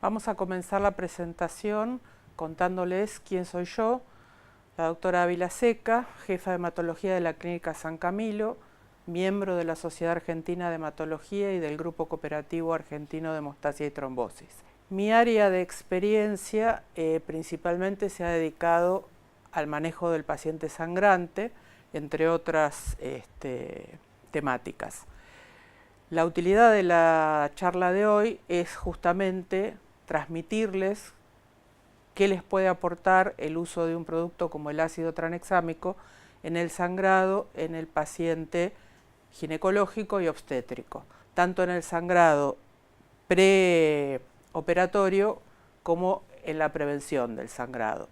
Vamos a comenzar la presentación contándoles quién soy yo, la doctora Ávila Seca, jefa de hematología de la Clínica San Camilo, miembro de la Sociedad Argentina de Hematología y del Grupo Cooperativo Argentino de Hemostasia y Trombosis. Mi área de experiencia principalmente se ha dedicado al manejo del paciente sangrante, entre otras temáticas. La utilidad de la charla de hoy es justamente transmitirles qué les puede aportar el uso de un producto como el ácido tranexámico en el sangrado en el paciente ginecológico y obstétrico, tanto en el sangrado preoperatorio como en la prevención del sangrado.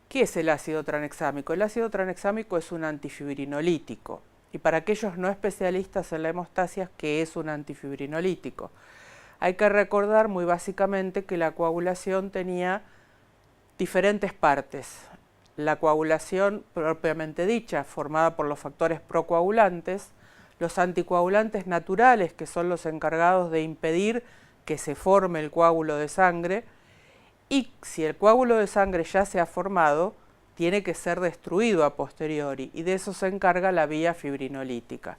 ¿Qué es el ácido tranexámico? El ácido tranexámico es un antifibrinolítico. Y para aquellos no especialistas en la hemostasia, ¿qué es un antifibrinolítico? Hay que recordar muy básicamente que la coagulación tenía diferentes partes. La coagulación propiamente dicha, formada por los factores procoagulantes, los anticoagulantes naturales, que son los encargados de impedir que se forme el coágulo de sangre, y si el coágulo de sangre ya se ha formado, tiene que ser destruido a posteriori, y de eso se encarga la vía fibrinolítica.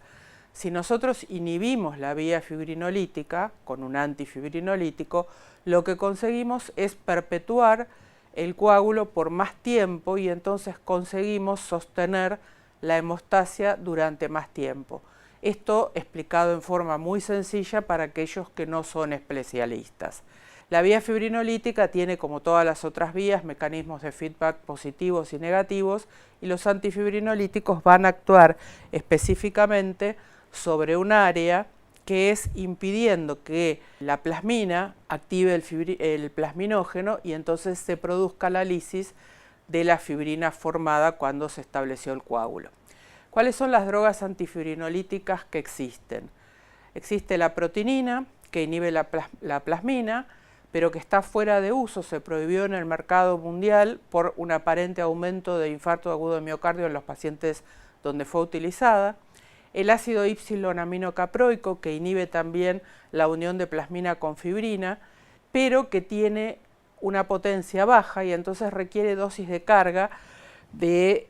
Si nosotros inhibimos la vía fibrinolítica con un antifibrinolítico, lo que conseguimos es perpetuar el coágulo por más tiempo y entonces conseguimos sostener la hemostasia durante más tiempo. Esto explicado en forma muy sencilla para aquellos que no son especialistas. La vía fibrinolítica tiene, como todas las otras vías, mecanismos de feedback positivos y negativos, y los antifibrinolíticos van a actuar específicamente sobre un área que es impidiendo que la plasmina active el plasminógeno y entonces se produzca la lisis de la fibrina formada cuando se estableció el coágulo. ¿Cuáles son las drogas antifibrinolíticas que existen? Existe la protinina, que inhibe la plasmina, pero que está fuera de uso, se prohibió en el mercado mundial por un aparente aumento de infarto agudo de miocardio en los pacientes donde fue utilizada. El ácido Y-aminocaproico, que inhibe también la unión de plasmina con fibrina, pero que tiene una potencia baja y entonces requiere dosis de carga de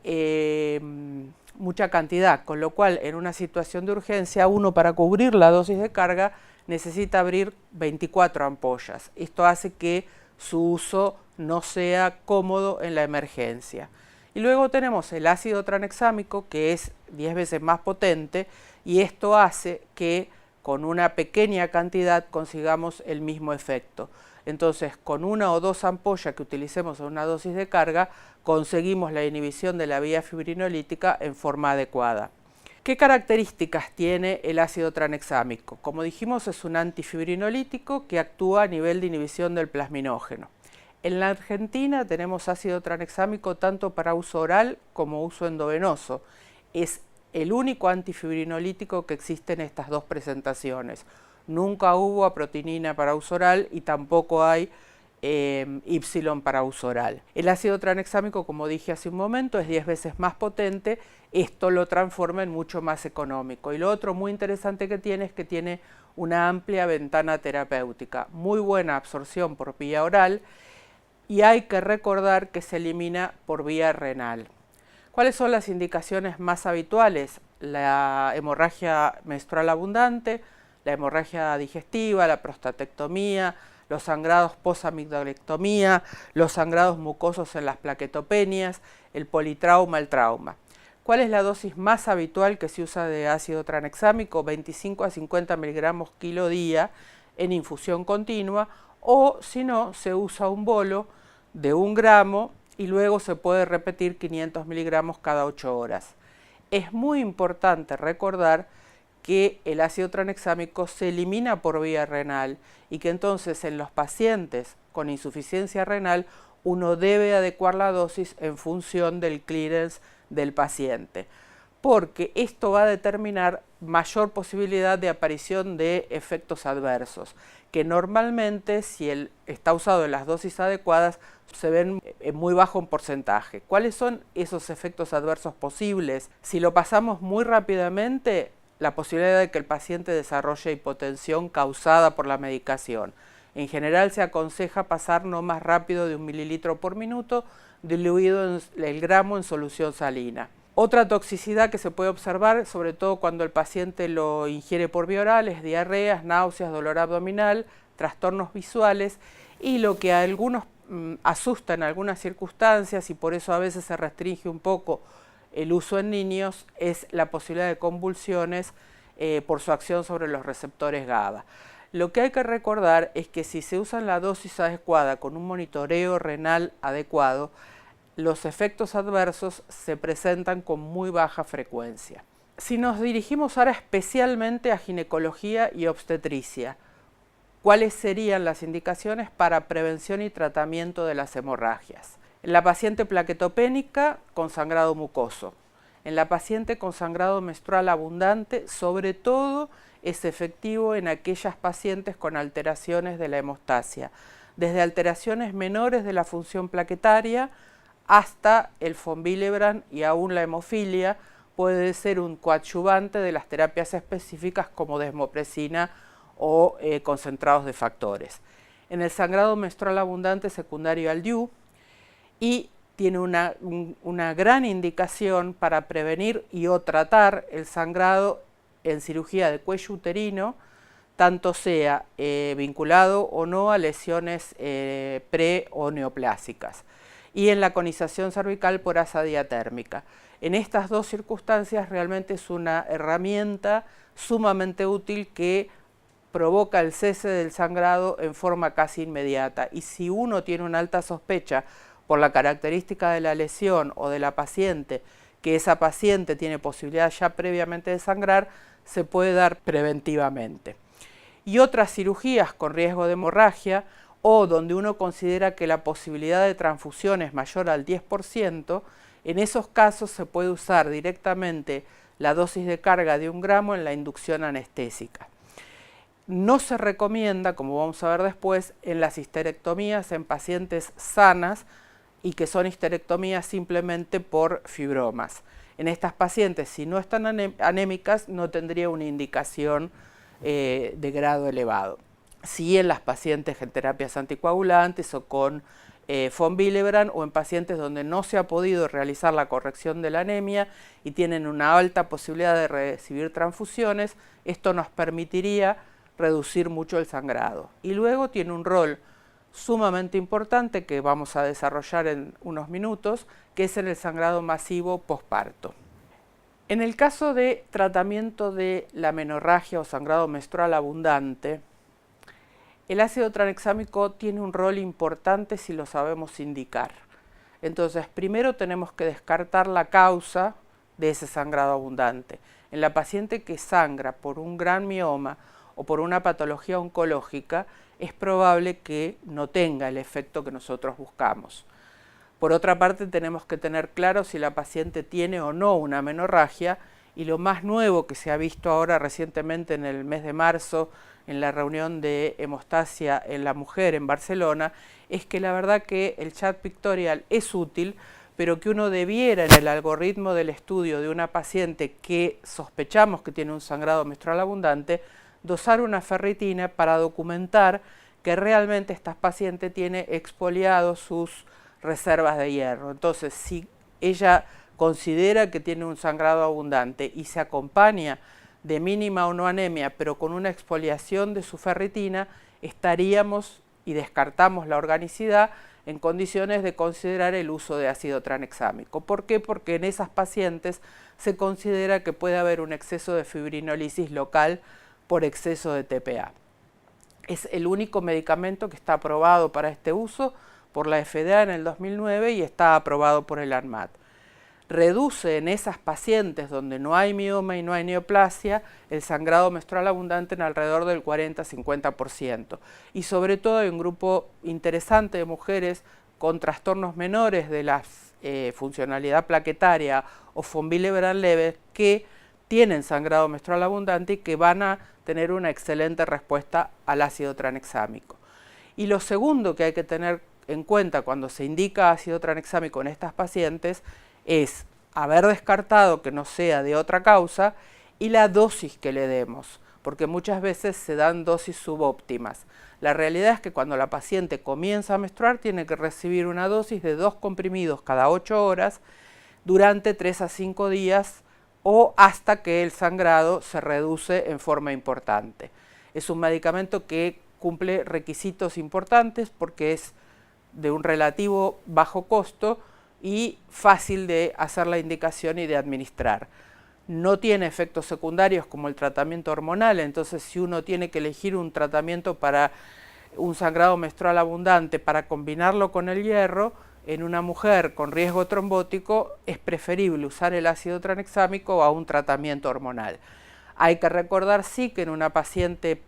mucha cantidad, con lo cual en una situación de urgencia uno, para cubrir la dosis de carga, necesita abrir 24 ampollas. Esto hace que su uso no sea cómodo en la emergencia. Y luego tenemos el ácido tranexámico, que es 10 veces más potente, y esto hace que con una pequeña cantidad consigamos el mismo efecto. Entonces, con una o dos ampollas que utilicemos en una dosis de carga, conseguimos la inhibición de la vía fibrinolítica en forma adecuada. ¿Qué características tiene el ácido tranexámico? Como dijimos, es un antifibrinolítico que actúa a nivel de inhibición del plasminógeno. En la Argentina tenemos ácido tranexámico tanto para uso oral como uso endovenoso. Es el único antifibrinolítico que existe en estas dos presentaciones. Nunca hubo aprotinina para uso oral y tampoco hay Y para uso oral. El ácido tranexámico, como dije hace un momento, es 10 veces más potente. Esto lo transforma en mucho más económico. Y lo otro muy interesante que tiene es que tiene una amplia ventana terapéutica, muy buena absorción por vía oral, y hay que recordar que se elimina por vía renal. ¿Cuáles son las indicaciones más habituales? La hemorragia menstrual abundante, la hemorragia digestiva, la prostatectomía, los sangrados posamigdalectomía, los sangrados mucosos en las plaquetopenias, el politrauma, el trauma. ¿Cuál es la dosis más habitual que se usa de ácido tranexámico? 25 a 50 miligramos kilo día en infusión continua, o si no, se usa un bolo de 1 gramo y luego se puede repetir 500 miligramos cada 8 horas. Es muy importante recordar que el ácido tranexámico se elimina por vía renal y que entonces en los pacientes con insuficiencia renal uno debe adecuar la dosis en función del clearance del paciente, porque esto va a determinar mayor posibilidad de aparición de efectos adversos, que normalmente, si está usado en las dosis adecuadas, se ven en muy bajo porcentaje. ¿Cuáles son esos efectos adversos posibles? Si lo pasamos muy rápidamente, la posibilidad de que el paciente desarrolle hipotensión causada por la medicación. En general se aconseja pasar no más rápido de 1 mililitro por minuto, diluido el gramo en solución salina. Otra toxicidad que se puede observar, sobre todo cuando el paciente lo ingiere por vía oral, es diarreas, náuseas, dolor abdominal, trastornos visuales y lo que a algunos asusta en algunas circunstancias y por eso a veces se restringe un poco el uso en niños es la posibilidad de convulsiones por su acción sobre los receptores GABA. Lo que hay que recordar es que si se usa la dosis adecuada con un monitoreo renal adecuado, los efectos adversos se presentan con muy baja frecuencia. Si nos dirigimos ahora especialmente a ginecología y obstetricia, ¿cuáles serían las indicaciones para prevención y tratamiento de las hemorragias? En la paciente plaquetopénica con sangrado mucoso. En la paciente con sangrado menstrual abundante, sobre todo es efectivo en aquellas pacientes con alteraciones de la hemostasia, desde alteraciones menores de la función plaquetaria hasta el von Willebrand y aún la hemofilia puede ser un coadyuvante de las terapias específicas como desmopresina o concentrados de factores. En el sangrado menstrual abundante secundario al DIU y tiene una gran indicación para prevenir y o tratar el sangrado en cirugía de cuello uterino, tanto sea vinculado o no a lesiones pre o neoplásicas, y en la conización cervical por asa diatérmica. En estas dos circunstancias realmente es una herramienta sumamente útil que provoca el cese del sangrado en forma casi inmediata, y si uno tiene una alta sospecha por la característica de la lesión o de la paciente, que esa paciente tiene posibilidad ya previamente de sangrar, se puede dar preventivamente. Y otras cirugías con riesgo de hemorragia o donde uno considera que la posibilidad de transfusión es mayor al 10%, en esos casos se puede usar directamente la dosis de carga de 1 gramo en la inducción anestésica. No se recomienda, como vamos a ver después, en las histerectomías en pacientes sanas y que son histerectomías simplemente por fibromas. En estas pacientes, si no están anémicas, no tendría una indicación de grado elevado. Sí en las pacientes en terapias anticoagulantes o con von Willebrand o en pacientes donde no se ha podido realizar la corrección de la anemia y tienen una alta posibilidad de recibir transfusiones, esto nos permitiría reducir mucho el sangrado. Y luego tiene un rol sumamente importante que vamos a desarrollar en unos minutos, que es en el sangrado masivo posparto. En el caso de tratamiento de la menorragia o sangrado menstrual abundante, el ácido tranexámico tiene un rol importante si lo sabemos indicar. Entonces, primero tenemos que descartar la causa de ese sangrado abundante. En la paciente que sangra por un gran mioma o por una patología oncológica, es probable que no tenga el efecto que nosotros buscamos. Por otra parte, tenemos que tener claro si la paciente tiene o no una menorragia, y lo más nuevo que se ha visto ahora recientemente en el mes de marzo, en la reunión de hemostasia en la mujer en Barcelona, es que la verdad que el chat pictorial es útil, pero que uno debiera en el algoritmo del estudio de una paciente que sospechamos que tiene un sangrado menstrual abundante, dosar una ferritina para documentar que realmente esta paciente tiene expoliado sus reservas de hierro. Entonces, si ella considera que tiene un sangrado abundante y se acompaña de mínima o no anemia, pero con una expoliación de su ferritina, estaríamos y descartamos la organicidad en condiciones de considerar el uso de ácido tranexámico. ¿Por qué? Porque en esas pacientes se considera que puede haber un exceso de fibrinólisis local por exceso de TPA. Es el único medicamento que está aprobado para este uso por la FDA en el 2009 y está aprobado por el ANMAT. Reduce en esas pacientes donde no hay mioma y no hay neoplasia el sangrado menstrual abundante en alrededor del 40-50%. Y sobre todo hay un grupo interesante de mujeres con trastornos menores de la funcionalidad plaquetaria o von Willebrand leves que tienen sangrado menstrual abundante y que van a tener una excelente respuesta al ácido tranexámico. Y lo segundo que hay que tener en cuenta cuando se indica ácido tranexámico en estas pacientes es haber descartado que no sea de otra causa y la dosis que le demos, porque muchas veces se dan dosis subóptimas. La realidad es que cuando la paciente comienza a menstruar tiene que recibir una dosis de 2 comprimidos cada 8 horas durante 3 a 5 días o hasta que el sangrado se reduce en forma importante. Es un medicamento que cumple requisitos importantes porque es de un relativo bajo costo y fácil de hacer la indicación y de administrar. No tiene efectos secundarios como el tratamiento hormonal, entonces si uno tiene que elegir un tratamiento para un sangrado menstrual abundante para combinarlo con el hierro, en una mujer con riesgo trombótico es preferible usar el ácido tranexámico a un tratamiento hormonal. Hay que recordar sí que en una paciente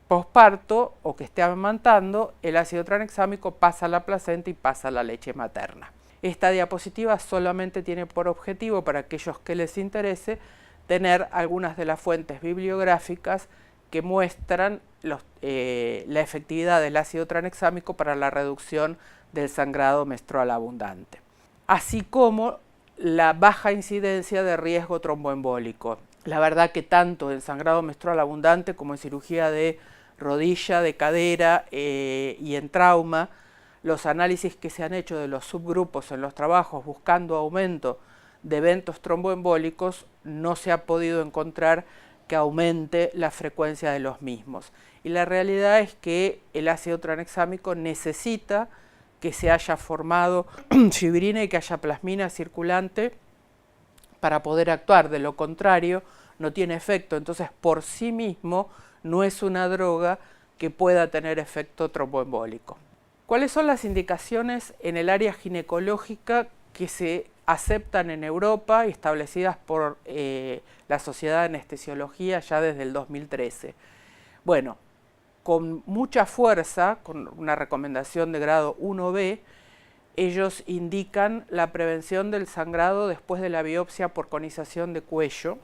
posparto o que esté amamantando, el ácido tranexámico pasa a la placenta y pasa a la leche materna. Esta diapositiva solamente tiene por objetivo, para aquellos que les interese, tener algunas de las fuentes bibliográficas que muestran la efectividad del ácido tranexámico para la reducción del sangrado menstrual abundante, así como la baja incidencia de riesgo tromboembólico. La verdad que tanto en sangrado menstrual abundante como en cirugía de rodilla, de cadera y en trauma, los análisis que se han hecho de los subgrupos en los trabajos buscando aumento de eventos tromboembólicos, no se ha podido encontrar que aumente la frecuencia de los mismos. Y la realidad es que el ácido tranexámico necesita que se haya formado fibrina y que haya plasmina circulante para poder actuar. De lo contrario, no tiene efecto. Entonces, por sí mismo, no es una droga que pueda tener efecto tromboembólico. ¿Cuáles son las indicaciones en el área ginecológica que se aceptan en Europa y establecidas por la Sociedad de Anestesiología ya desde el 2013? Bueno, con mucha fuerza, con una recomendación de grado 1B, ellos indican la prevención del sangrado después de la biopsia por conización de cuello,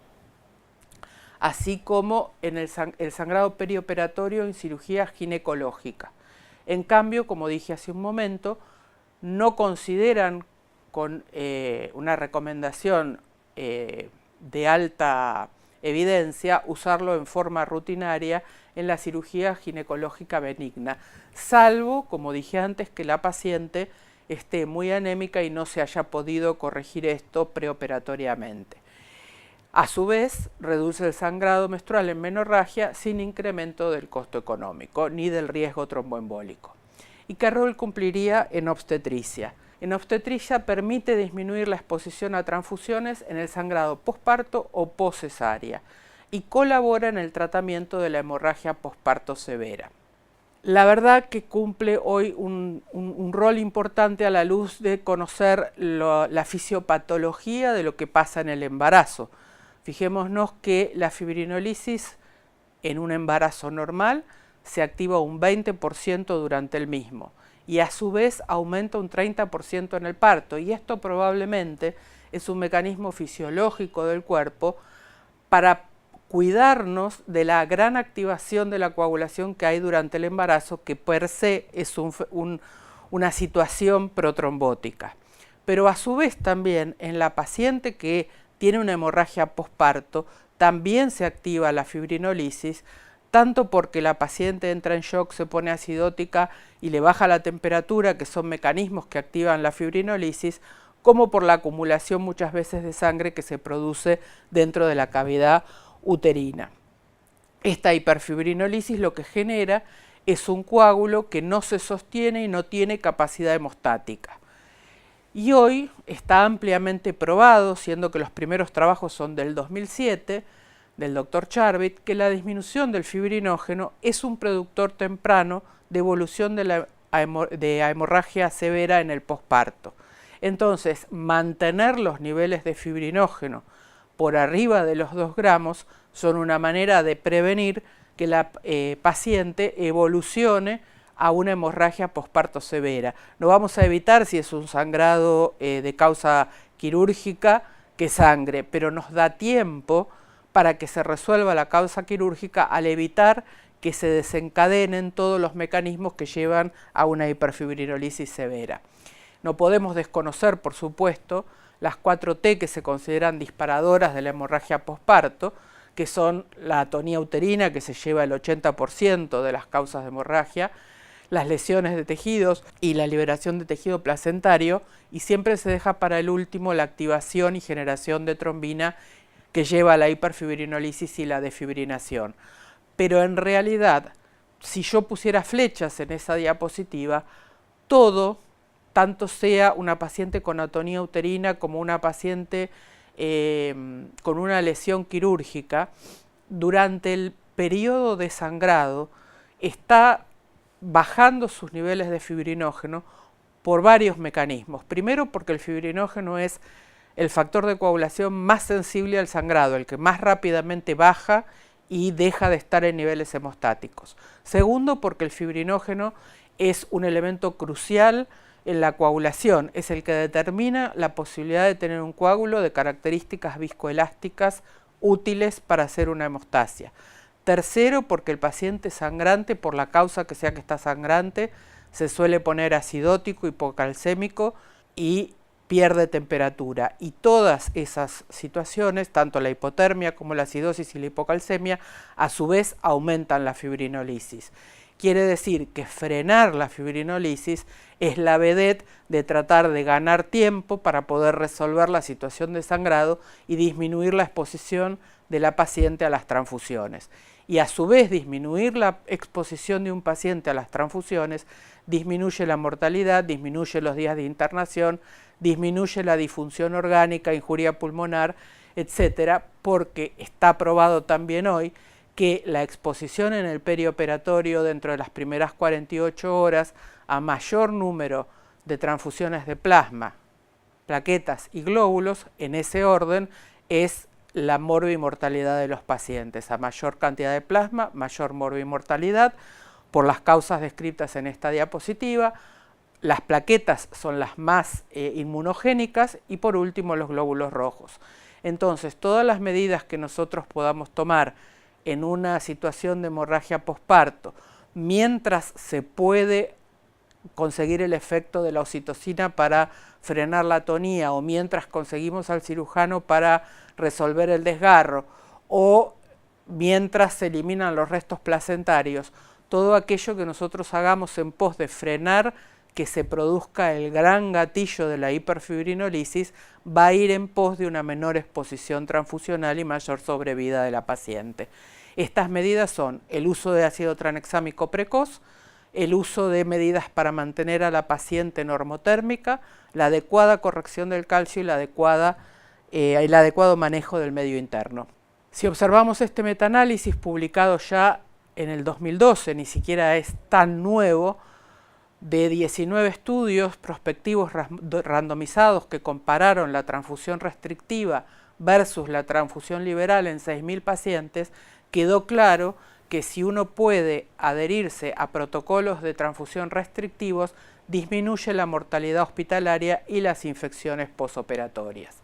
así como en el sangrado perioperatorio en cirugía ginecológica. En cambio, como dije hace un momento, no consideran con una recomendación de alta evidencia usarlo en forma rutinaria en la cirugía ginecológica benigna, salvo, como dije antes, que la paciente esté muy anémica y no se haya podido corregir esto preoperatoriamente. A su vez, reduce el sangrado menstrual en menorragia sin incremento del costo económico ni del riesgo tromboembólico. ¿Y qué rol cumpliría en obstetricia? En obstetricia permite disminuir la exposición a transfusiones en el sangrado posparto o poscesárea y colabora en el tratamiento de la hemorragia posparto severa. La verdad que cumple hoy un rol importante a la luz de conocer la fisiopatología de lo que pasa en el embarazo. Fijémonos que la fibrinolisis en un embarazo normal se activa un 20% durante el mismo y a su vez aumenta un 30% en el parto, y esto probablemente es un mecanismo fisiológico del cuerpo para cuidarnos de la gran activación de la coagulación que hay durante el embarazo, que per se es una situación protrombótica. Pero a su vez también en la paciente que tiene una hemorragia posparto también se activa la fibrinolisis, tanto porque la paciente entra en shock, se pone acidótica y le baja la temperatura, que son mecanismos que activan la fibrinolisis, como por la acumulación muchas veces de sangre que se produce dentro de la cavidad uterina. Esta hiperfibrinolisis lo que genera es un coágulo que no se sostiene y no tiene capacidad hemostática. Y hoy está ampliamente probado, siendo que los primeros trabajos son del 2007, del Dr. Charvit, que la disminución del fibrinógeno es un productor temprano de evolución de hemorragia severa en el posparto. Entonces, mantener los niveles de fibrinógeno por arriba de los 2 gramos son una manera de prevenir que la paciente evolucione a una hemorragia posparto severa. No vamos a evitar, si es un sangrado de causa quirúrgica, que sangre, pero nos da tiempo para que se resuelva la causa quirúrgica al evitar que se desencadenen todos los mecanismos que llevan a una hiperfibrinolisis severa. No podemos desconocer, por supuesto, las 4T que se consideran disparadoras de la hemorragia posparto, que son la atonía uterina, que se lleva el 80% de las causas de hemorragia, las lesiones de tejidos y la liberación de tejido placentario, y siempre se deja para el último la activación y generación de trombina que lleva a la hiperfibrinolisis y la desfibrinación. Pero en realidad, si yo pusiera flechas en esa diapositiva, todo, tanto sea una paciente con atonía uterina como una paciente con una lesión quirúrgica, durante el periodo de sangrado está bajando sus niveles de fibrinógeno por varios mecanismos. Primero, porque el fibrinógeno es el factor de coagulación más sensible al sangrado, el que más rápidamente baja y deja de estar en niveles hemostáticos. Segundo, porque el fibrinógeno es un elemento crucial en la coagulación, es el que determina la posibilidad de tener un coágulo de características viscoelásticas útiles para hacer una hemostasia. Tercero, porque el paciente sangrante, por la causa que sea que está sangrante, se suele poner acidótico, hipocalcémico y pierde temperatura. Y todas esas situaciones, tanto la hipotermia como la acidosis y la hipocalcemia, a su vez aumentan la fibrinolisis. Quiere decir que frenar la fibrinolisis es la vedette de tratar de ganar tiempo para poder resolver la situación de sangrado y disminuir la exposición de la paciente a las transfusiones. Y a su vez disminuir la exposición de un paciente a las transfusiones disminuye la mortalidad, disminuye los días de internación, disminuye la disfunción orgánica, injuria pulmonar, etcétera, porque está probado también hoy que la exposición en el perioperatorio dentro de las primeras 48 horas a mayor número de transfusiones de plasma, plaquetas y glóbulos, en ese orden, es la morbimortalidad de los pacientes. A mayor cantidad de plasma, mayor morbimortalidad, por las causas descritas en esta diapositiva. Las plaquetas son las más inmunogénicas y por último los glóbulos rojos. Entonces, todas las medidas que nosotros podamos tomar en una situación de hemorragia posparto, mientras se puede conseguir el efecto de la oxitocina para frenar la atonía, o mientras conseguimos al cirujano para resolver el desgarro, o mientras se eliminan los restos placentarios, todo aquello que nosotros hagamos en pos de frenar que se produzca el gran gatillo de la hiperfibrinolisis va a ir en pos de una menor exposición transfusional y mayor sobrevida de la paciente. Estas medidas son el uso de ácido tranexámico precoz, el uso de medidas para mantener a la paciente normotérmica, la adecuada corrección del calcio y el adecuado manejo del medio interno. Si observamos este metaanálisis publicado ya en el 2012, ni siquiera es tan nuevo, de 19 estudios prospectivos randomizados que compararon la transfusión restrictiva versus la transfusión liberal en 6.000 pacientes, quedó claro que si uno puede adherirse a protocolos de transfusión restrictivos, disminuye la mortalidad hospitalaria y las infecciones posoperatorias.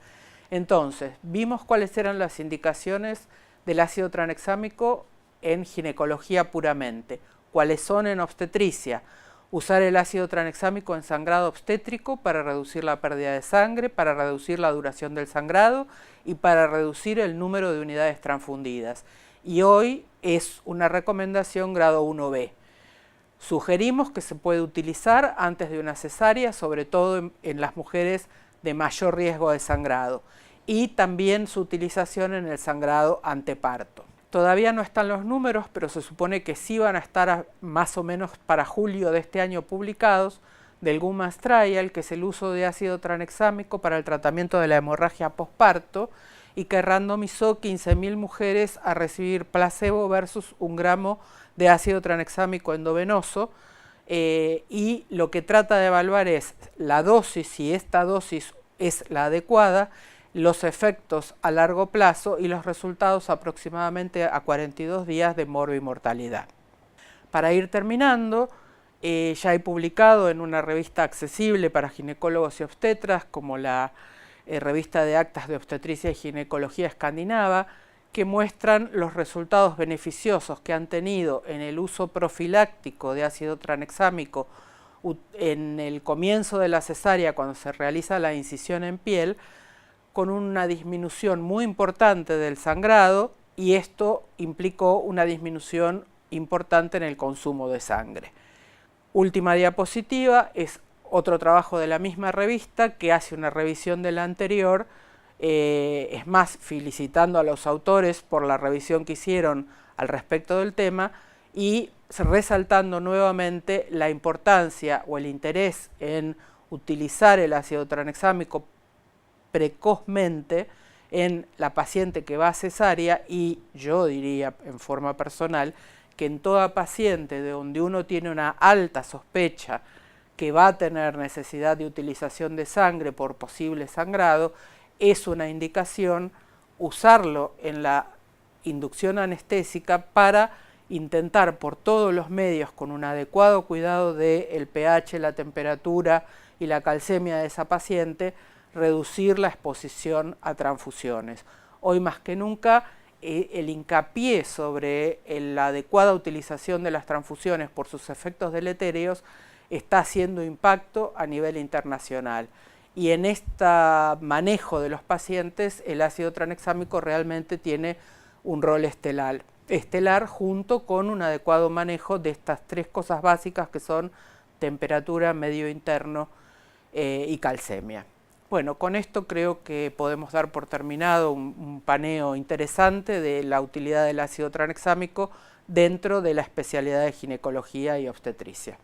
Entonces, vimos cuáles eran las indicaciones del ácido tranexámico en ginecología puramente, cuáles son en obstetricia. Usar el ácido tranexámico en sangrado obstétrico para reducir la pérdida de sangre, para reducir la duración del sangrado y para reducir el número de unidades transfundidas. Y hoy es una recomendación grado 1B. Sugerimos que se puede utilizar antes de una cesárea, sobre todo en las mujeres de mayor riesgo de sangrado, y también su utilización en el sangrado anteparto. Todavía no están los números, pero se supone que sí van a estar más o menos para julio de este año publicados, del GUMAS Trial, que es el uso de ácido tranexámico para el tratamiento de la hemorragia posparto, y que randomizó 15.000 mujeres a recibir placebo versus 1 gramo de ácido tranexámico endovenoso, y lo que trata de evaluar es la dosis, si esta dosis es la adecuada, los efectos a largo plazo y los resultados aproximadamente a 42 días de morbimortalidad. Para ir terminando, ya he publicado en una revista accesible para ginecólogos y obstetras, como la revista de actas de obstetricia y ginecología escandinava, que muestran los resultados beneficiosos que han tenido en el uso profiláctico de ácido tranexámico en el comienzo de la cesárea, cuando se realiza la incisión en piel, con una disminución muy importante del sangrado y esto implicó una disminución importante en el consumo de sangre. Última diapositiva es otro trabajo de la misma revista que hace una revisión de la anterior, es más, felicitando a los autores por la revisión que hicieron al respecto del tema y resaltando nuevamente la importancia o el interés en utilizar el ácido tranexámico precozmente en la paciente que va a cesárea, y yo diría en forma personal que en toda paciente de donde uno tiene una alta sospecha que va a tener necesidad de utilización de sangre por posible sangrado, es una indicación usarlo en la inducción anestésica para intentar por todos los medios, con un adecuado cuidado del pH, la temperatura y la calcemia de esa paciente, reducir la exposición a transfusiones. Hoy más que nunca, el hincapié sobre la adecuada utilización de las transfusiones por sus efectos deletéreos está haciendo impacto a nivel internacional. Y en este manejo de los pacientes, el ácido tranexámico realmente tiene un rol estelar junto con un adecuado manejo de estas tres cosas básicas que son temperatura, medio interno y calcemia. Bueno, con esto creo que podemos dar por terminado un paneo interesante de la utilidad del ácido tranexámico dentro de la especialidad de ginecología y obstetricia.